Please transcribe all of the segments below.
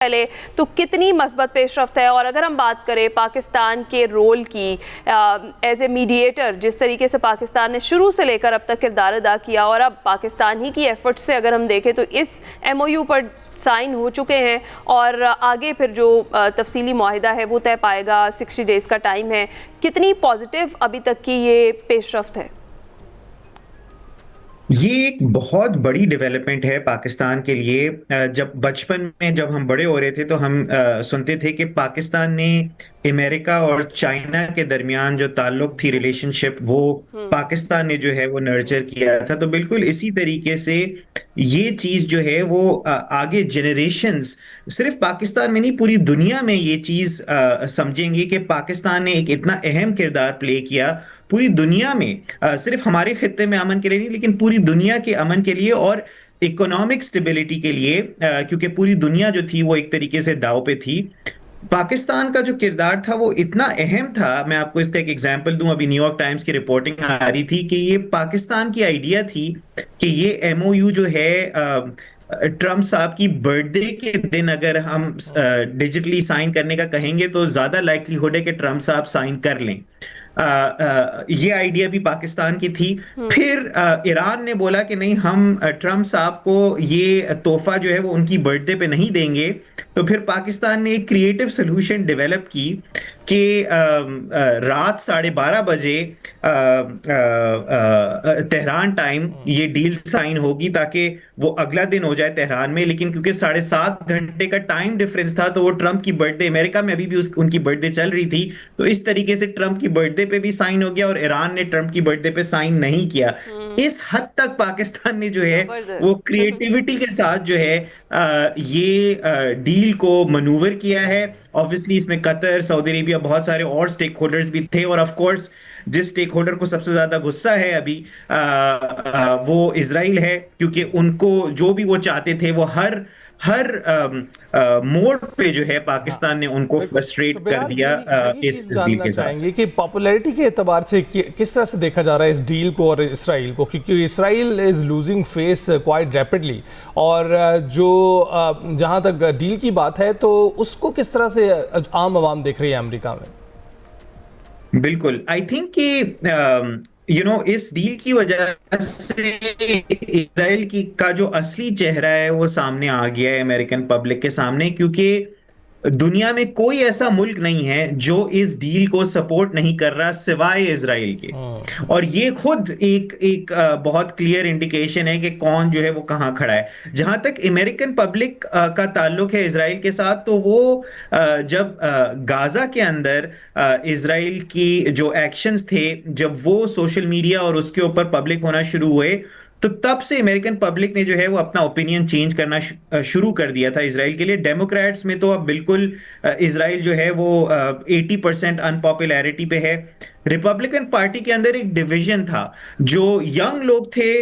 पहले तो कितनी मस्बत पेशरफ्त है। और अगर हम बात करें पाकिस्तान के रोल की एज ए मीडिएटर, जिस तरीके से पाकिस्तान ने शुरू से लेकर अब तक किरदार अदा किया और अब पाकिस्तान ही की एफर्ट से अगर हम देखें तो इस MOU पर साइन हो चुके हैं और आगे फिर जो तफसीली मुआहिदा है वो तय पाएगा। 60 डेज़ का टाइम है। कितनी पॉजिटिव अभी तक की ये पेशरफ्त है? ये एक बहुत बड़ी डेवलपमेंट है पाकिस्तान के लिए। जब बचपन में जब हम बड़े हो रहे थे तो हम सुनते थे कि पाकिस्तान ने अमेरिका और चाइना के दरमियान जो ताल्लुक थी, रिलेशनशिप, वो पाकिस्तान ने जो है वो नर्चर किया था। तो बिल्कुल इसी तरीके से ये चीज जो है वो आगे जनरेशन्स, सिर्फ पाकिस्तान में नहीं पूरी दुनिया में ये चीज समझेंगे कि पाकिस्तान ने एक इतना अहम किरदार प्ले किया पूरी दुनिया में, सिर्फ हमारे खित्ते में अमन के लिए नहीं लेकिन पूरी दुनिया के अमन के लिए और इकोनॉमिक स्टेबिलिटी के लिए, क्योंकि पूरी दुनिया जो थी वो एक तरीके से दांव पे थी। पाकिस्तान का जो किरदार था वो इतना अहम था। मैं आपको इसका एक एग्जांपल दूं, अभी न्यूयॉर्क टाइम्स की रिपोर्टिंग आ रही थी कि ये पाकिस्तान की आइडिया थी कि ये MOU जो है ट्रम्प साहब की बर्थडे के दिन अगर हम डिजिटली साइन करने का कहेंगे तो ज्यादा लाइक्लीहुड है कि ट्रम्प साहब साइन कर लें। ये आइडिया भी पाकिस्तान की थी। फिर ईरान ने बोला कि नहीं, हम ट्रम्प साहब को ये तोहफा जो है वो उनकी बर्थडे पे नहीं देंगे। तो फिर पाकिस्तान ने एक क्रिएटिव सोल्यूशन डेवलप की कि रात 12:30 बजे तेहरान टाइम ये डील साइन होगी ताकि वो अगला दिन हो जाए तेहरान में। लेकिन क्योंकि 7.5 घंटे का टाइम डिफरेंस था तो वो ट्रम्प की बर्थडे, अमेरिका में अभी भी उनकी बर्थडे चल रही थी, तो इस तरीके से ट्रम्प की बर्थडे पे भी साइन हो गया और ईरान ने ट्रम्प की बर्थडे पे साइन नहीं किया। इस हद तक पाकिस्तान ने जो है वो क्रिएटिविटी के साथ जो है ये डील को मनूवर किया है। ऑब्वियसली इसमें कतर, सऊदी अरेबिया, बहुत सारे और स्टेक होल्डर्स भी थे और ऑफ कोर्स जिस स्टेक होल्डर को सबसे ज्यादा गुस्सा है अभी वो इजराइल है, क्योंकि उनको जो भी वो चाहते थे वो हर हर मोड़ पे जो है पाकिस्तान ने उनको बिल्कुल। फ्रस्ट्रेट तो कर बिलाल, दिया यही इस चीज डील जानना के साथ। चाहेंगे कि पॉपुलैरिटी के एतबार से किस तरह से देखा जा रहा है इस डील को और इसराइल को, क्योंकि Israel is losing face quite rapidly. और जो जहां तक डील की बात है तो उसको किस तरह से आम आवाम देख रही है अमेरिका में? बिल्कुल, आई थिंक कि इस डील की वजह से इसराइल की का जो असली चेहरा है वो सामने आ गया है अमेरिकन पब्लिक के सामने, क्योंकि दुनिया में कोई ऐसा मुल्क नहीं है जो इस डील को सपोर्ट नहीं कर रहा सिवाय इजराइल के। और ये खुद एक एक बहुत क्लियर इंडिकेशन है कि कौन जो है वो कहाँ खड़ा है। जहां तक अमेरिकन पब्लिक का ताल्लुक है इजराइल के साथ, तो वो जब गाजा के अंदर इजराइल की जो एक्शंस थे, जब वो सोशल मीडिया और उसके ऊपर पब्लिक होना शुरू हुए, तो तब से अमेरिकन पब्लिक ने जो है वो अपना ओपिनियन चेंज करना शुरू कर दिया था इजराइल के लिए। डेमोक्रेट्स में तो अब बिल्कुल इजराइल जो है वो 80% अनपॉपुलैरिटी पे है। रिपब्लिकन पार्टी के अंदर एक डिवीजन था, जो यंग लोग थे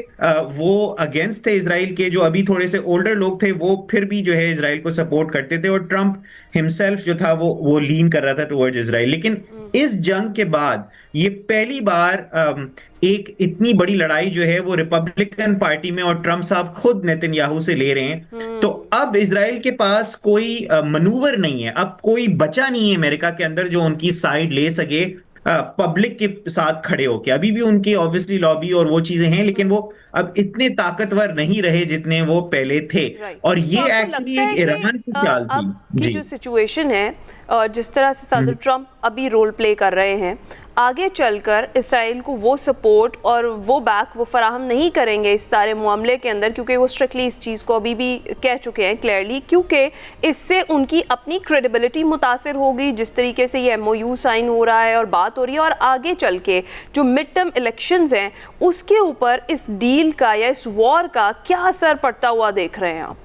वो अगेंस्ट थे इजराइल के, जो अभी थोड़े से ओल्डर लोग थे वो फिर भी जो है इजराइल को सपोर्ट करते थे, और ट्रम्प हिमसेल्फ जो था वो लीन कर रहा था टुवर्ड्स इजराइल। लेकिन इस जंग के बाद ये पहली बार एक इतनी बड़ी लड़ाई जो है वो रिपब्लिकन पार्टी में और ट्रम्प साहब खुद नेतन्याहू से ले रहे हैं। तो अब इजराइल के पास कोई मनूवर नहीं है, अब कोई बचा नहीं है अमेरिका के अंदर जो उनकी साइड ले सके पब्लिक के साथ खड़े होके। अभी भी उनकी ऑब्वियसली लॉबी और वो चीजें हैं, लेकिन वो अब इतने ताकतवर नहीं रहे जितने वो पहले थे। और तो ये आपको एक्चुअली लगता एक है कि ईरान की चाल थी। अब की जी, जो सिचुएशन है, जिस तरह से सदर ट्रम्प अभी रोल प्ले कर रहे हैं, आगे चलकर इसराइल को वो सपोर्ट और वो बैक वो फराहम नहीं करेंगे इस सारे मामले के अंदर, क्योंकि वो स्ट्रिक्टली इस चीज़ को अभी भी कह चुके हैं क्लियरली, क्योंकि इससे उनकी अपनी क्रेडिबिलिटी मुतासर होगी। जिस तरीके से ये MOU साइन हो रहा है और बात हो रही है, और आगे चल के जो मिड टर्म इलेक्शंस हैं उसके ऊपर इस डील का या इस वॉर का क्या असर पड़ता हुआ देख रहे हैं आप?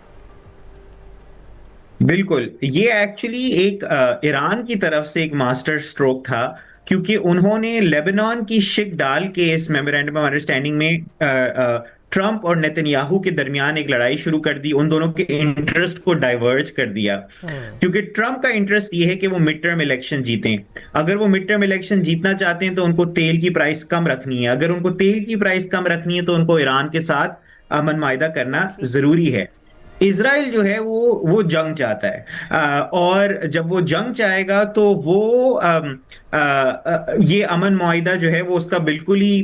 बिल्कुल, ये एक्चुअली एक ईरान की तरफ से एक मास्टर स्ट्रोक था, क्योंकि उन्होंने लेबनान की शिक डाल के इस मेमोरेंडम ऑफ अंडरस्टैंडिंग में ट्रम्प और नेतन्याहू के दरमियान एक लड़ाई शुरू कर दी, उन दोनों के इंटरेस्ट को डाइवर्ज कर दिया। क्योंकि ट्रम्प का इंटरेस्ट ये है कि वो मिड टर्म इलेक्शन जीतें। अगर वो मिड टर्म इलेक्शन जीतना चाहते हैं तो उनको तेल की प्राइस कम रखनी है। अगर उनको तेल की प्राइस कम रखनी है तो उनको ईरान के साथ अमन माहिदा करना जरूरी है। इजराइल जो है वो जंग चाहता है, और जब वो जंग चाहेगा तो वो ये अमन मुआहिदा जो है वो उसका बिल्कुल ही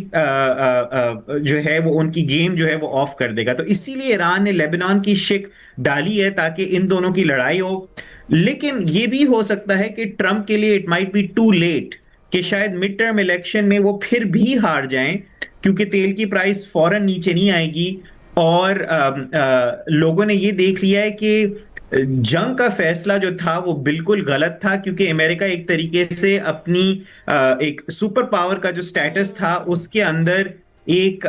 जो है वो उनकी गेम जो है वो ऑफ कर देगा। तो इसीलिए ईरान ने लेबनान की शिक डाली है ताकि इन दोनों की लड़ाई हो। लेकिन ये भी हो सकता है कि ट्रंप के लिए it might be too late, कि शायद मिड टर्म इलेक्शन में वो फिर भी हार जाएं, क्योंकि तेल की प्राइस फौरन नीचे नहीं आएगी। और लोगों ने ये देख लिया है कि जंग का फैसला जो था वो बिल्कुल गलत था, क्योंकि अमेरिका एक तरीके से अपनी एक सुपर पावर का जो स्टेटस था उसके अंदर एक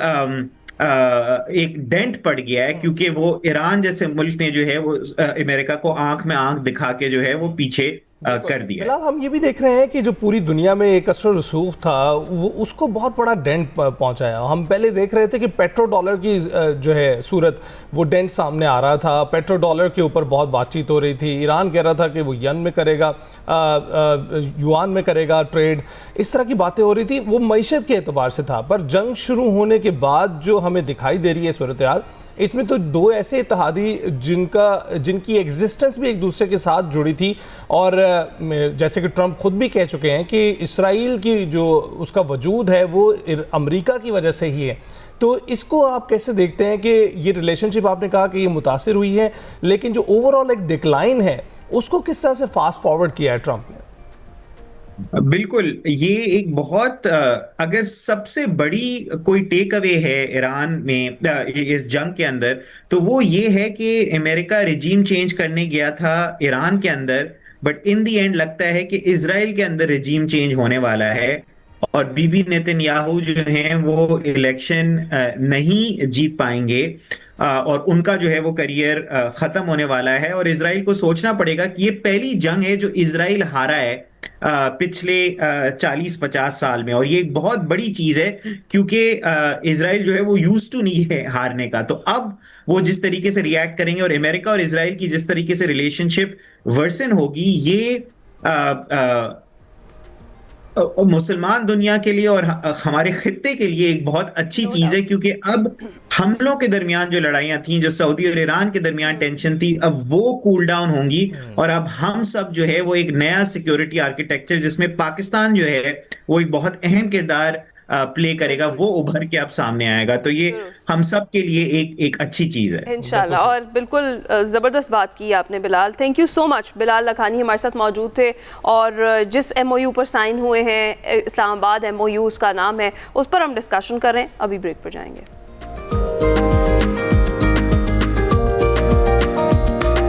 एक डेंट पड़ गया है, क्योंकि वो ईरान जैसे मुल्क ने जो है वो अमेरिका को आंख में आंख दिखा के जो है वो पीछे कर दिया है। फिलहाल हम ये भी देख रहे हैं कि जो पूरी दुनिया में एक असर रसूख था वो उसको बहुत बड़ा डेंट पहुंचाया। हम पहले देख रहे थे कि पेट्रो डॉलर की जो है सूरत वो डेंट सामने आ रहा था, पेट्रो डॉलर के ऊपर बहुत बातचीत हो रही थी। ईरान कह रहा था कि वो यन में करेगा, युआन में करेगा ट्रेड, इस तरह की बातें हो रही थी। वो मईशत के एतबार से था, पर जंग शुरू होने के बाद जो हमें दिखाई दे रही है सूरत हाल, इसमें तो दो ऐसे इत्तेहादी जिनकी एग्जिस्टेंस भी एक दूसरे के साथ जुड़ी थी, और जैसे कि ट्रंप खुद भी कह चुके हैं कि इसराइल की जो उसका वजूद है वो अमेरिका की वजह से ही है। तो इसको आप कैसे देखते हैं कि ये रिलेशनशिप, आपने कहा कि ये मुतासिर हुई है, लेकिन जो ओवरऑल एक डिक्लाइन है उसको किस तरह से फास्ट फॉरवर्ड किया है ट्रंप ने? बिल्कुल, ये एक बहुत अगर सबसे बड़ी कोई टेक अवे है ईरान में इस जंग के अंदर, तो वो ये है कि अमेरिका रिजीम चेंज करने गया था ईरान के अंदर, बट इन दी एंड लगता है कि इजराइल के अंदर रिजीम चेंज होने वाला है, और बीबी नेतन्याहू जो हैं वो इलेक्शन नहीं जीत पाएंगे, और उनका जो है वो करियर खत्म होने वाला है। और इजराइल को सोचना पड़ेगा कि ये पहली जंग है जो इजराइल हारा है पिछले 40-50 साल में, और ये एक बहुत बड़ी चीज है, क्योंकि इजराइल जो है वो यूज टू नहीं है हारने का। तो अब वो जिस तरीके से रिएक्ट करेंगे, और अमेरिका और इजराइल की जिस तरीके से रिलेशनशिप वर्सन होगी, ये मुसलमान दुनिया के लिए और हमारे खित्ते के लिए एक बहुत अच्छी चीज है, क्योंकि अब हमलों के दरमियान जो लड़ाइयां थी, जो सऊदी और ईरान के दरमियान टेंशन थी, अब वो कूल डाउन होंगी, और अब हम सब जो है वो एक नया सिक्योरिटी आर्किटेक्चर, जिसमें पाकिस्तान जो है वो एक बहुत अहम किरदार प्ले करेगा, वो उभर के अब सामने आएगा। तो ये हम सब के लिए एक अच्छी चीज़ है इंशाल्लाह। और बिल्कुल ज़बरदस्त बात की आपने Bilal, thank you so much. Bilal Lakhani हमारे साथ मौजूद थे, और जिस MOU पर साइन हुए हैं, इस्लामाबाद MOU उसका नाम है, उस पर हम डिस्कशन कर रहे हैं। अभी ब्रेक पर जाएंगे।